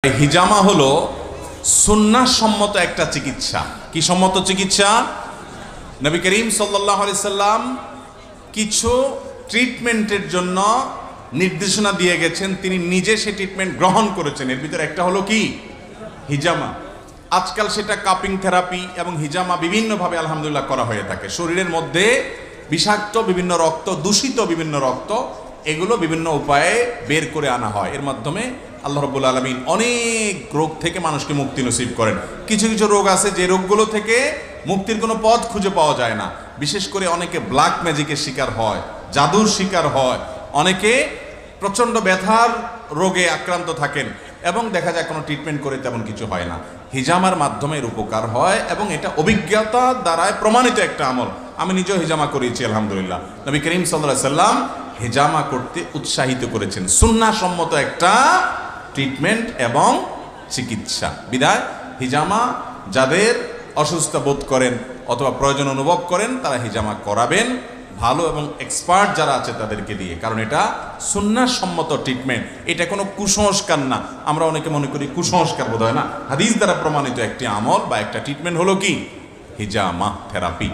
হিজামা হলো সুন্নাহ সম্মত একটা চিকিৎসা। কি সম্মত চিকিৎসা? নবী করিম সাল্লাল্লাহু আলাইহি সাল্লাম কিছু ট্রিটমেন্টের জন্য নির্দেশনা দিয়ে গেছেন, তিনি নিজে সেই ট্রিটমেন্ট গ্রহণ করেছেন। এর ভিতরে একটা হলো কি? হিজামা। আজকাল সেটা কাপিং থেরাপি এবং হিজামা বিভিন্নভাবে আলহামদুলিল্লাহ করা হয়ে থাকে। শরীরের মধ্যে বিষাক্ত বিভিন্ন রক্ত, দূষিত বিভিন্ন রক্ত, এগুলো বিভিন্ন উপায়ে বের করে আনা হয়। এর মাধ্যমে আল্লাহ রাব্বুল আলামিন অনেক রোগ থেকে মানুষকে মুক্তি নসিব করেন। কিছু কিছু রোগ আছে যে রোগগুলো থেকে মুক্তির কোনো পথ খুঁজে পাওয়া যায় না। বিশেষ করে অনেকে ব্ল্যাক ম্যাজিকের শিকার হয়, জাদুর শিকার হয়, অনেকে প্রচণ্ড ব্যথার রোগে আক্রান্ত থাকেন এবং দেখা যায় কোনো ট্রিটমেন্ট করে তেমন কিছু হয় না। হিজামার মাধ্যমে এর উপকার হয় এবং এটা অভিজ্ঞতা দ্বারায় প্রমাণিত একটা আমল। আমি নিজেও হিজামা করিয়েছি আলহামদুলিল্লাহ। নবী করিম সাল্লাল্লাহু আলাইহি সাল্লাম হিজামা করতে উৎসাহিত করেছেন। সুন্নাহ সম্মত একটা ট্রিটমেন্ট এবং চিকিৎসা। বিধায় হিজামা যাদের অসুস্থ বোধ করেন অথবা প্রয়োজন অনুভব করেন তারা হিজামা করাবেন, ভালো এবং এক্সপার্ট যারা আছে তাদেরকে দিয়ে। কারণ এটা সুন্নাহ সম্মত ট্রিটমেন্ট, এটা কোনো কুসংস্কার না। আমরা অনেকে মনে করি কুসংস্কার বোধ হয় না। হাদিস দ্বারা প্রমাণিত একটি আমল বা একটা ট্রিটমেন্ট হলো কি? হিজামা থেরাপি।